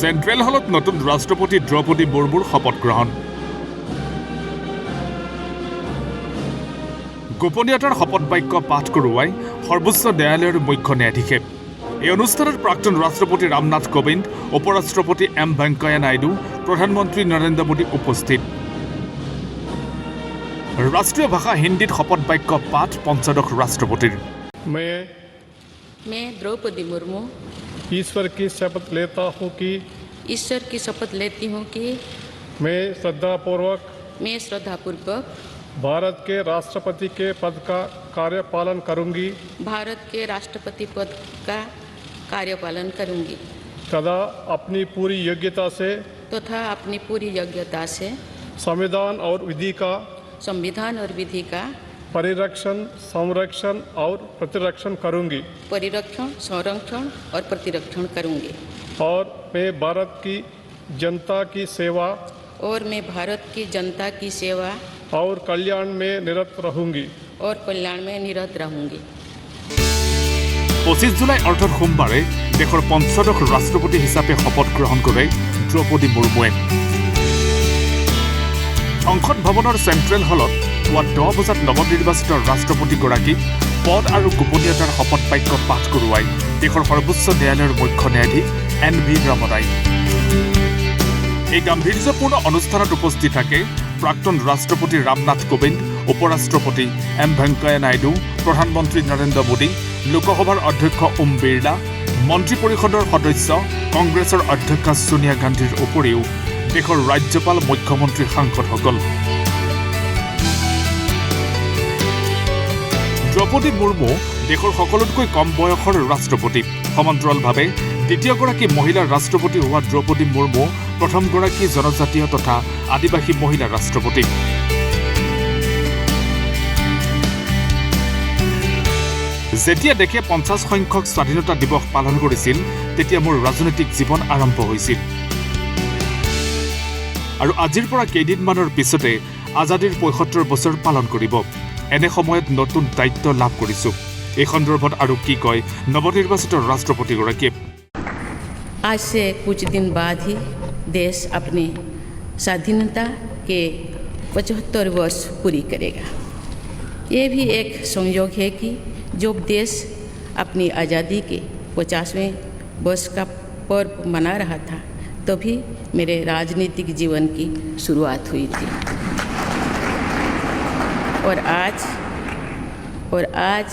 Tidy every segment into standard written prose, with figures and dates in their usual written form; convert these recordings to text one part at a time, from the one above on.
Central হলত নতুন ৰাষ্ট্ৰপতি দ্ৰৌপদী মুৰ্মুৰ শপত গ্ৰহণ। গোপনীয়তাৰ শপত বাক্য পাঠ কৰোৱাই সৰ্বোচ্চ ন্যায়ালয়ৰ মুখ্য ন্যায়াধীশে। এই অনুষ্ঠানত প্ৰাক্তন ৰাষ্ট্ৰপতি ৰামনাথ কোবিন্দ, উপৰাষ্ট্ৰপতি এম ভেংকায়া নাইডু, প্ৰধানমন্ত্ৰী নৰেন্দ্ৰ মোদী উপস্থিত। ৰাষ্ট্ৰীয় ভাষা হিন্দীত শপত বাক্য পাঠ পঞ্চদশ ৰাষ্ট্ৰপতিৰ। मैं द्रौपदी मुर्मू ईश्वर की शपथ लेता हूँ कि ईश्वर की शपथ लेती हूँ कि मैं श्रद्धापूर्वक भारत के राष्ट्रपति के पद का कार्यपालन करूँगी भारत के राष्ट्रपति पद का कार्यपालन करूँगी तथा अपनी पूरी योग्यता से संविधान और विधि का परिरक्षण, संरक्षण और प्रतिरक्षण करूँगी और मैं भारत की जनता की सेवा और कल्याण में निरत रहूँगी 25 জুলাই অৰ্থাৎ সোমবাৰে দেশৰ পঞ্চদশ ৰাষ্ট্ৰপতি হিচাপে শপত গ্ৰহণ কৰে দ্ৰৌপদী মুৰ্মুৱে। সংসদ ভৱনৰ চেণ্ট্ৰেল হলত পুৱা 10 বজাত নৱনিৰ্বাচিত ৰাষ্ট্ৰপতিগৰাকীক পদ আৰু গোপনীয়তাৰ শপত বাক্য পাঠ কৰোৱাই দেশৰ সৰ্বোচ্চ ন্যায়ালয়ৰ মুখ্য ন্যায়াধীশ NV ৰামনাই। এই গাম্ভীৰ্যপূৰ্ণ অনুষ্ঠানত উপস্থিত থাকে প্ৰাক্তন ৰাষ্ট্ৰপতি ৰামনাথ কোবিন্দ, উপৰাষ্ট্ৰপতি এম ভেংকায়া নাইডু, প্ৰধানমন্ত্ৰী নৰেন্দ্ৰ মোদী, লোকসভাৰ অধ্যক্ষ ওম বিৰলা, মন্ত্ৰী পৰিষদৰ সদস্য, কংগ্ৰেছৰ অধ্যক্ষা ছোনিয়া গান্ধীৰ উপৰিও দেশৰ ৰাজ্যপাল, মুখ্যমন্ত্ৰী, সাংসদসকল। দ্ৰৌপদী মুৰ্মু দেশৰ সকলোতকৈ কম বয়সৰ ৰাষ্ট্ৰপতি। সমান্তৰালভাৱে দ্বিতীয়গৰাকী মহিলা ৰাষ্ট্ৰপতি হোৱা দ্ৰৌপদী মুৰ্মু প্ৰথমগৰাকী জনজাতীয় তথা আদিবাসী মহিলা ৰাষ্ট্ৰপতি। যেতিয়া দেশে 50 সংখ্যক স্বাধীনতা দিৱস পালন কৰিছিল তেতিয়া মোৰ ৰাজনৈতিক জীৱন আৰম্ভ হৈছিল আৰু আজিৰ পৰা কেইদিনমানৰ পিছতে আজাদীৰ ৭৫ বছৰ পালন কৰিব। এনে সময়ত নতুন দায়িত্ব লাভ কৰিছো। এই সন্দৰ্ভত আৰু কি কয় নৱনিৰ্বাচিত ৰাষ্ট্ৰপতিগৰাকীয়ে। आज से कुछ दिन बाद ही देश अपनी स्वाधीनता के 75 वर्ष पूरी करेगा। ये भी एक संयोग है कि जब देश अपनी आज़ादी के 50वें वर्ष का पर्व मना रहा था तभी मेरे राजनीतिक जीवन की शुरुआत हुई थी और आज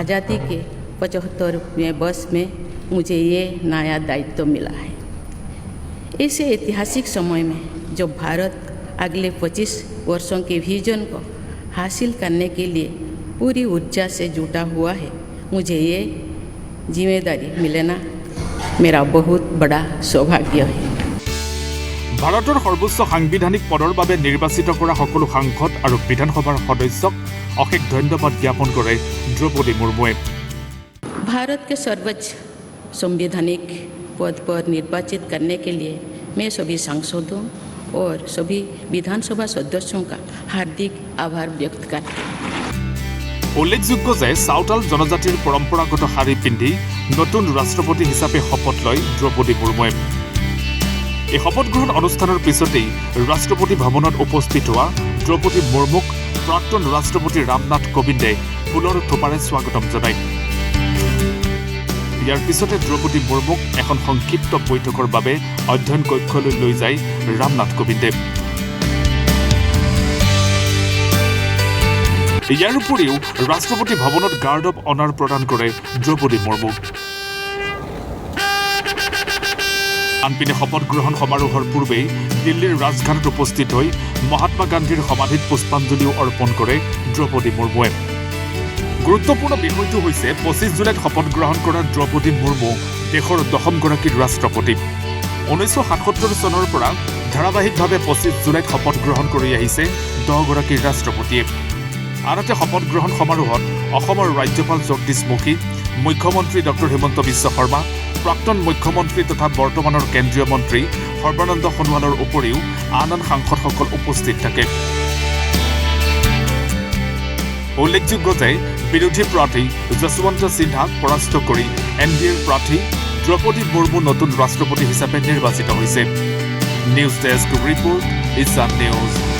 आज़ादी के 75वें वर्ष में मुझे ये नया दायित्व मिला है। इस ऐतिहासिक समय में जब भारत अगले 25 वर्षों के विजन को हासिल करने के लिए पूरी ऊर्जा से जुटा हुआ है, मुझे ये जिम्मेदारी मिलना मेरा बहुत बड़ा सौभाग्य है। ভাৰতৰ সৰ্বোচ্চ সাংবিধানিক পদৰ বাবে নিৰ্বাচিত কৰা সকলো সাংসদ আৰু বিধানসভাৰ সদস্যক অশেষ ধন্যবাদ জ্ঞাপন কৰে দ্ৰৌপদী মুৰ্মুৱে। भारत के सर्वोच्च संवैधानिक पद पर निर्वाचित करने के लिए मैं सभी सांसदों और सभी विधानसभा सदस्यों का हार्दिक आभार व्यक्त करती हूँ। উল্লেখযোগ্য যে চাওতাল জনজাতিৰ পৰম্পৰাগত শাৰী পিন্ধি নতুন ৰাষ্ট্ৰপতি হিচাপে শপত লয় দ্ৰৌপদী মুৰ্মুৱে। এই শপত গ্ৰহণ অনুষ্ঠানৰ পিছতেই ৰাষ্ট্ৰপতি ভৱনত উপস্থিত হোৱা দ্ৰৌপদী মুৰ্মুক প্ৰাক্তন ৰাষ্ট্ৰপতি ৰামনাথ কোবিন্দে ফুলৰ থোপাৰে স্বাগতম জনায়। ইয়াৰ পিছতে দ্ৰৌপদী মুৰ্মুক এখন সংক্ষিপ্ত বৈঠকৰ বাবে অধ্যয়ন কক্ষলৈ লৈ যায় ৰামনাথ কোবিন্দে। ইয়াৰ উপৰিও ৰাষ্ট্ৰপতি ভৱনত গাৰ্ড অৱ অনাৰ প্ৰদান কৰে দ্ৰৌপদী মুৰ্মুক। আনপিনে শপত গ্ৰহণ সমাৰোহৰ পূৰ্বেই দিল্লীৰ ৰাজঘাটত উপস্থিত হৈ মহাত্মা গান্ধীৰ সমাধিত পুষ্পাঞ্জলিও অৰ্পণ কৰে দ্ৰৌপদী মুৰ্মুৱে। গুৰুত্বপূৰ্ণ বিষয়টো হৈছে 25 জুলাইত শপত গ্ৰহণ কৰা দ্ৰৌপদী মুৰ্মু দেশৰ 10মগৰাকী ৰাষ্ট্ৰপতি। 1977 চনৰ পৰা ধাৰাবাহিকভাৱে 25 জুলাইত শপত গ্ৰহণ কৰি আহিছে 10গৰাকী ৰাষ্ট্ৰপতিয়ে। আনহাতে শপত গ্ৰহণ সমাৰোহত অসমৰ ৰাজ্যপাল জগদীশ মুখী, মুখ্যমন্ত্ৰী ডক্টৰ হিমন্ত বিশ্ব শৰ্মা, প্ৰাক্তন মুখ্যমন্ত্ৰী তথা বৰ্তমানৰ কেন্দ্ৰীয় মন্ত্ৰী সৰ্বানন্দ সোণোৱালৰ উপৰিও আন সাংসদসকল উপস্থিত থাকে। উল্লেখযোগ্য যে বিৰোধী প্ৰাৰ্থী যশৱন্ত সিনহাক পৰাস্ত কৰি NDAৰ প্ৰাৰ্থী দ্ৰৌপদী মুৰ্মু নতুন ৰাষ্ট্ৰপতি হিচাপে নিৰ্বাচিত হৈছে। নিউজ ডেস্ক ৰিপৰ্ট, ইছান নিউজ।